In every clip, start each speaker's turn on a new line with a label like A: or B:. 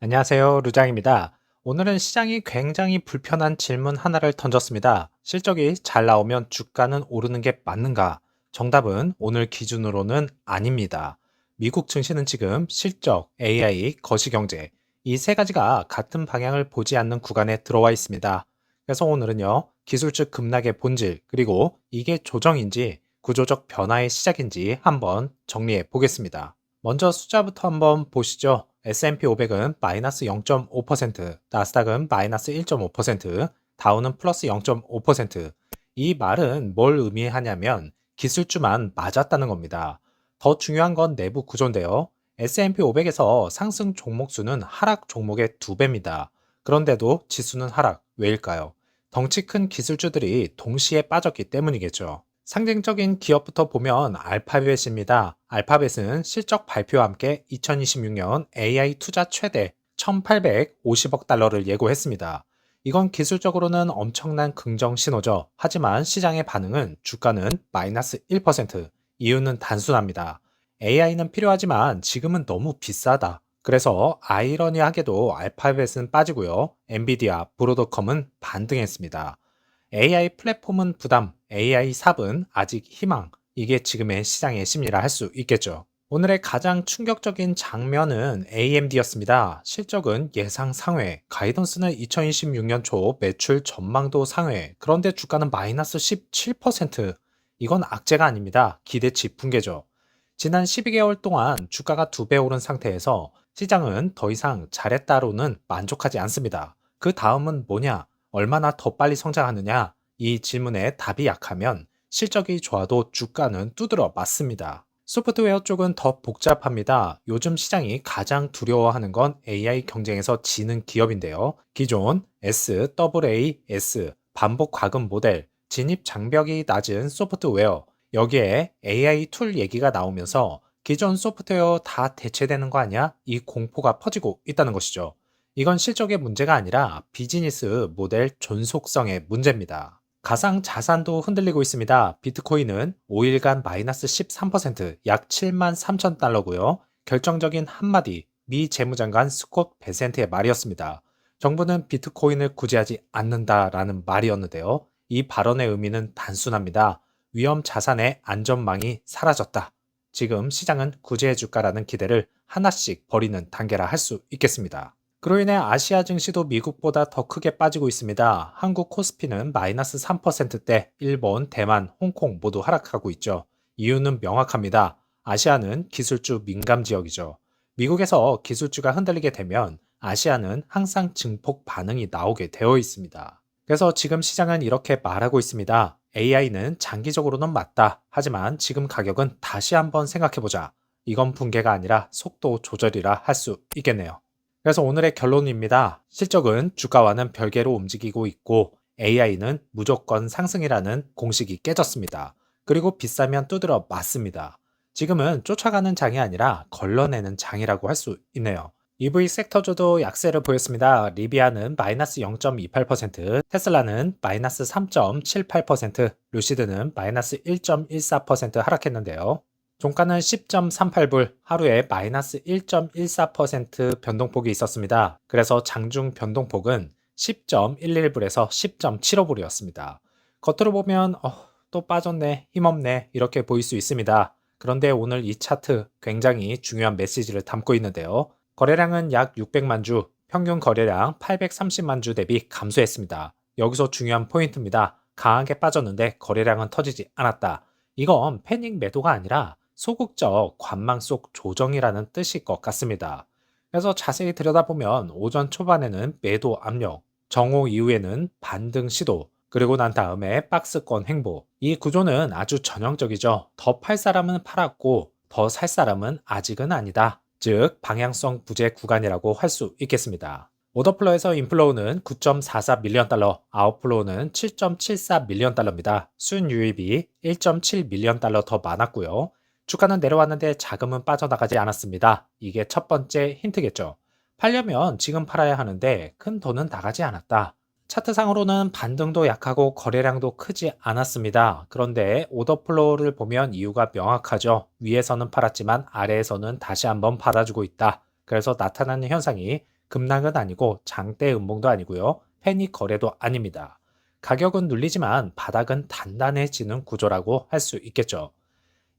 A: 안녕하세요. 루장입니다. 오늘은 시장이 굉장히 불편한 질문 하나를 던졌습니다. 실적이 잘 나오면 주가는 오르는 게 맞는가? 정답은 오늘 기준으로는 아닙니다. 미국 증시는 지금 실적, AI, 거시경제 이 세 가지가 같은 방향을 보지 않는 구간에 들어와 있습니다. 그래서 오늘은요, 기술적 급락의 본질, 그리고 이게 조정인지 구조적 변화의 시작인지 한번 정리해 보겠습니다. 먼저 숫자부터 한번 보시죠. S&P 500은 마이너스 0.5%, 나스닥은 마이너스 1.5%, 다우는 플러스 0.5%. 이 말은 뭘 의미하냐면 기술주만 맞았다는 겁니다. 더 중요한 건 내부 구조인데요. S&P 500에서 상승 종목 수는 하락 종목의 2배입니다. 그런데도 지수는 하락. 왜일까요? 덩치 큰 기술주들이 동시에 빠졌기 때문이겠죠. 상징적인 기업부터 보면 알파벳입니다. 알파벳은 실적 발표와 함께 2026년 AI 투자 최대 1,850억 달러를 예고했습니다. 이건 기술적으로는 엄청난 긍정 신호죠. 하지만 시장의 반응은 주가는 마이너스 1%. 이유는 단순합니다. AI는 필요하지만 지금은 너무 비싸다. 그래서 아이러니하게도 알파벳은 빠지고요. 엔비디아, 브로드컴은 반등했습니다. AI 플랫폼은 부담, AI 삽은 아직 희망. 이게 지금의 시장의 심리라 할 수 있겠죠. 오늘의 가장 충격적인 장면은 AMD였습니다. 실적은 예상 상회, 가이던스는 2026년 초 매출 전망도 상회, 그런데 주가는 마이너스 17%. 이건 악재가 아닙니다. 기대치 붕괴죠. 지난 12개월 동안 주가가 2배 오른 상태에서 시장은 더 이상 잘했다로는 만족하지 않습니다. 그 다음은 뭐냐? 얼마나 더 빨리 성장하느냐? 이 질문에 답이 약하면 실적이 좋아도 주가는 두드러 맞습니다. 소프트웨어 쪽은 더 복잡합니다. 요즘 시장이 가장 두려워하는 건 AI 경쟁에서 지는 기업인데요. 기존 SAAS 반복 과금 모델, 진입 장벽이 낮은 소프트웨어, 여기에 AI 툴 얘기가 나오면서 기존 소프트웨어 다 대체되는 거 아니야? 이 공포가 퍼지고 있다는 것이죠. 이건 실적의 문제가 아니라 비즈니스 모델 존속성의 문제입니다. 가상 자산도 흔들리고 있습니다. 비트코인은 5일간 마이너스 13%, 약 7만 3천 달러고요. 결정적인 한마디, 미 재무장관 스콧 베센트의 말이었습니다. 정부는 비트코인을 구제하지 않는다라는 말이었는데요. 이 발언의 의미는 단순합니다. 위험 자산의 안전망이 사라졌다. 지금 시장은 구제해 줄까라는 기대를 하나씩 버리는 단계라 할 수 있겠습니다. 그로 인해 아시아 증시도 미국보다 더 크게 빠지고 있습니다. 한국 코스피는 마이너스 3%대, 일본, 대만, 홍콩 모두 하락하고 있죠. 이유는 명확합니다. 아시아는 기술주 민감 지역이죠. 미국에서 기술주가 흔들리게 되면 아시아는 항상 증폭 반응이 나오게 되어 있습니다. 그래서 지금 시장은 이렇게 말하고 있습니다. AI는 장기적으로는 맞다. 하지만 지금 가격은 다시 한번 생각해보자. 이건 붕괴가 아니라 속도 조절이라 할 수 있겠네요. 그래서 오늘의 결론입니다. 실적은 주가와는 별개로 움직이고 있고 AI는 무조건 상승이라는 공식이 깨졌습니다. 그리고 비싸면 두드러 맞습니다. 지금은 쫓아가는 장이 아니라 걸러내는 장이라고 할 수 있네요. EV 섹터주도 약세를 보였습니다. 리비아는 마이너스 0.28%, 테슬라는 마이너스 3.78%, 루시드는 마이너스 1.14% 하락했는데요. 종가는 10.38불, 하루에 마이너스 1.14% 변동폭이 있었습니다. 그래서 장중 변동폭은 10.11불에서 10.75불이었습니다. 겉으로 보면 또 빠졌네, 힘없네 이렇게 보일 수 있습니다. 그런데 오늘 이 차트 굉장히 중요한 메시지를 담고 있는데요. 거래량은 약 600만 주, 평균 거래량 830만 주 대비 감소했습니다. 여기서 중요한 포인트입니다. 강하게 빠졌는데 거래량은 터지지 않았다. 이건 패닉 매도가 아니라 소극적 관망 속 조정이라는 뜻일 것 같습니다. 그래서 자세히 들여다보면 오전 초반에는 매도 압력, 정오 이후에는 반등 시도, 그리고 난 다음에 박스권 횡보. 이 구조는 아주 전형적이죠. 더 팔 사람은 팔았고 더 살 사람은 아직은 아니다. 즉 방향성 부재 구간이라고 할 수 있겠습니다. 오더플로에서 인플로우는 9.44 밀리언 달러, 아웃플로우는 7.74 밀리언 달러입니다. 순유입이 1.7 밀리언 달러 더 많았고요. 주가는 내려왔는데 자금은 빠져나가지 않았습니다. 이게 첫 번째 힌트겠죠. 팔려면 지금 팔아야 하는데 큰 돈은 나가지 않았다. 차트상으로는 반등도 약하고 거래량도 크지 않았습니다. 그런데 오더플로우를 보면 이유가 명확하죠. 위에서는 팔았지만 아래에서는 다시 한번 받아주고 있다. 그래서 나타나는 현상이 급락은 아니고 장대 음봉도 아니고요. 패닉 거래도 아닙니다. 가격은 눌리지만 바닥은 단단해지는 구조라고 할 수 있겠죠.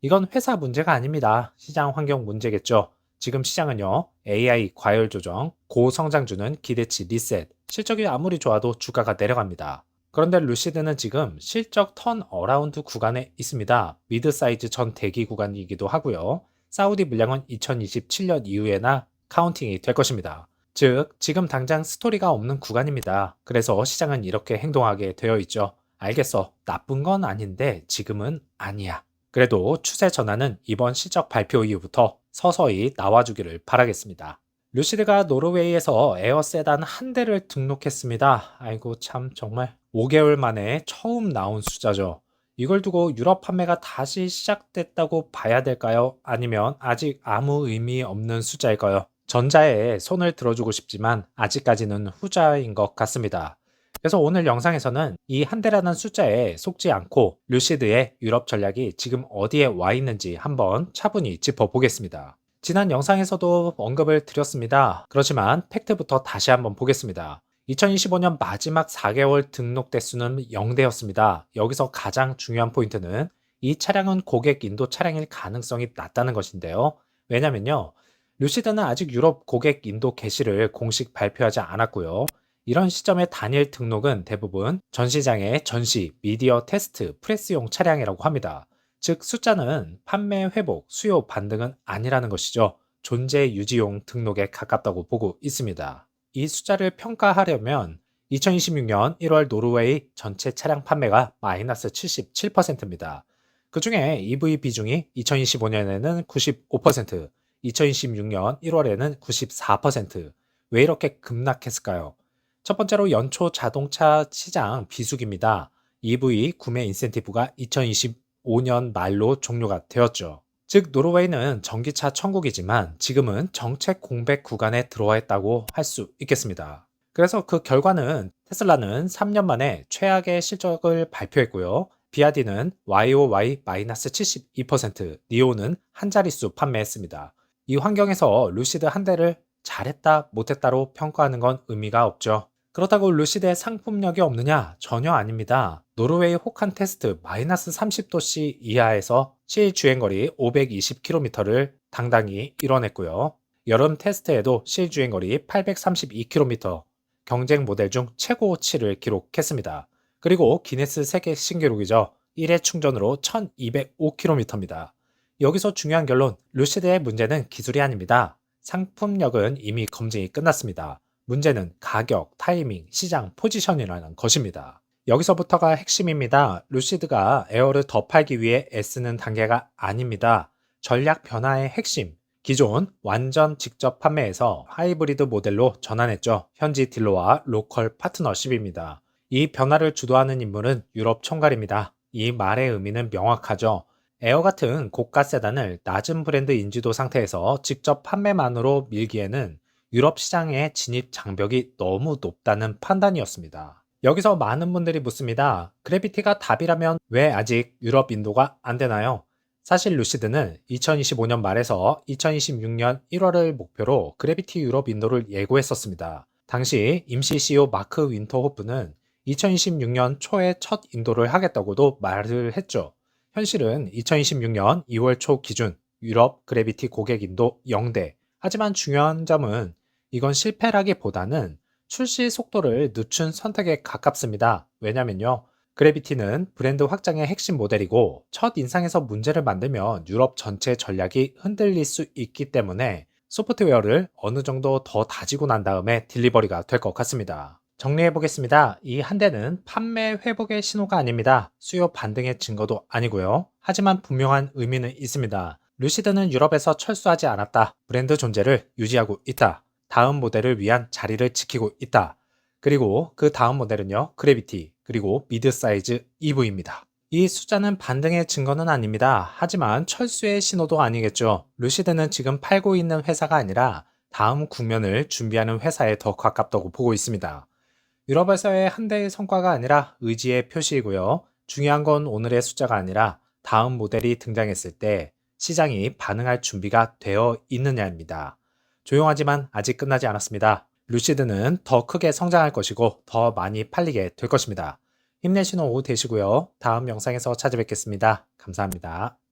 A: 이건 회사 문제가 아닙니다. 시장 환경 문제겠죠. 지금 시장은요, AI 과열 조정, 고성장주는 기대치 리셋, 실적이 아무리 좋아도 주가가 내려갑니다. 그런데 루시드는 지금 실적 턴 어라운드 구간에 있습니다. 미드 사이즈 전 대기 구간이기도 하고요. 사우디 물량은 2027년 이후에나 카운팅이 될 것입니다. 즉, 지금 당장 스토리가 없는 구간입니다. 그래서 시장은 이렇게 행동하게 되어 있죠. 알겠어. 나쁜 건 아닌데 지금은 아니야. 그래도 추세 전환은 이번 실적 발표 이후부터 서서히 나와주기를 바라겠습니다. 루시드가 노르웨이에서 에어세단 한 대를 등록했습니다. 아이고 참 정말 5개월 만에 처음 나온 숫자죠. 이걸 두고 유럽 판매가 다시 시작됐다고 봐야 될까요? 아니면 아직 아무 의미 없는 숫자일까요? 전자에 손을 들어주고 싶지만 아직까지는 후자인 것 같습니다. 그래서 오늘 영상에서는 이 한 대라는 숫자에 속지 않고 루시드의 유럽 전략이 지금 어디에 와 있는지 한번 차분히 짚어보겠습니다. 지난 영상에서도 언급을 드렸습니다. 그렇지만 팩트부터 다시 한번 보겠습니다. 2025년 마지막 4개월 등록 대수는 0대였습니다. 여기서 가장 중요한 포인트는 이 차량은 고객 인도 차량일 가능성이 낮다는 것인데요. 왜냐면요. 루시드는 아직 유럽 고객 인도 개시를 공식 발표하지 않았고요. 이런 시점의 단일 등록은 대부분 전시장의 전시, 미디어 테스트, 프레스용 차량이라고 합니다. 즉 숫자는 판매 회복, 수요 반등은 아니라는 것이죠. 존재 유지용 등록에 가깝다고 보고 있습니다. 이 숫자를 평가하려면 2026년 1월 노르웨이 전체 차량 판매가 마이너스 77%입니다. 그 중에 EV 비중이 2025년에는 95%, 2026년 1월에는 94%. 왜 이렇게 급락했을까요? 첫 번째로 연초 자동차 시장 비수기입니다. EV 구매 인센티브가 2025년 말로 종료가 되었죠. 즉 노르웨이는 전기차 천국이지만 지금은 정책 공백 구간에 들어와 있다고 할 수 있겠습니다. 그래서 그 결과는 테슬라는 3년 만에 최악의 실적을 발표했고요. 비아디는 YOY-72%, 니오는 한 자릿수 판매했습니다. 이 환경에서 루시드 한 대를 잘했다, 못했다로 평가하는 건 의미가 없죠. 그렇다고 루시드의 상품력이 없느냐? 전혀 아닙니다. 노르웨이 호칸 테스트 마이너스 30도씨 이하에서 실 주행거리 520km를 당당히 이뤄냈고요. 여름 테스트에도 실 주행거리 832km, 경쟁 모델 중 최고치를 기록했습니다. 그리고 기네스 세계 신기록이죠. 1회 충전으로 1205km입니다. 여기서 중요한 결론, 루시드의 문제는 기술이 아닙니다. 상품력은 이미 검증이 끝났습니다. 문제는 가격, 타이밍, 시장, 포지션이라는 것입니다. 여기서부터가 핵심입니다. 루시드가 에어를 더 팔기 위해 애쓰는 단계가 아닙니다. 전략 변화의 핵심, 기존 완전 직접 판매에서 하이브리드 모델로 전환했죠. 현지 딜러와 로컬 파트너십입니다. 이 변화를 주도하는 인물은 유럽 총괄입니다. 이 말의 의미는 명확하죠. 에어 같은 고가 세단을 낮은 브랜드 인지도 상태에서 직접 판매만으로 밀기에는 유럽 시장의 진입 장벽이 너무 높다는 판단이었습니다. 여기서 많은 분들이 묻습니다. 그래비티가 답이라면 왜 아직 유럽 인도가 안 되나요? 사실 루시드는 2025년 말에서 2026년 1월을 목표로 그래비티 유럽 인도를 예고했었습니다. 당시 임시 CEO 마크 윈터호프는 2026년 초에 첫 인도를 하겠다고도 말을 했죠. 현실은 2026년 2월 초 기준 유럽 그래비티 고객 인도 0대. 하지만 중요한 점은 이건 실패라기보다는 출시 속도를 늦춘 선택에 가깝습니다. 왜냐면요. 그래비티는 브랜드 확장의 핵심 모델이고 첫 인상에서 문제를 만들면 유럽 전체 전략이 흔들릴 수 있기 때문에 소프트웨어를 어느 정도 더 다지고 난 다음에 딜리버리가 될 것 같습니다. 정리해 보겠습니다. 이 한 대는 판매 회복의 신호가 아닙니다. 수요 반등의 증거도 아니고요. 하지만 분명한 의미는 있습니다. 루시드는 유럽에서 철수하지 않았다. 브랜드 존재를 유지하고 있다. 다음 모델을 위한 자리를 지키고 있다. 그리고 그 다음 모델은요, 그래비티, 그리고 미드 사이즈 EV입니다. 이 숫자는 반등의 증거는 아닙니다. 하지만 철수의 신호도 아니겠죠. 루시드는 지금 팔고 있는 회사가 아니라 다음 국면을 준비하는 회사에 더 가깝다고 보고 있습니다. 유럽에서의 한 대의 성과가 아니라 의지의 표시이고요. 중요한 건 오늘의 숫자가 아니라 다음 모델이 등장했을 때 시장이 반응할 준비가 되어 있느냐입니다. 조용하지만 아직 끝나지 않았습니다. 루시드는 더 크게 성장할 것이고 더 많이 팔리게 될 것입니다. 힘내시는 오후 되시고요. 다음 영상에서 찾아뵙겠습니다. 감사합니다.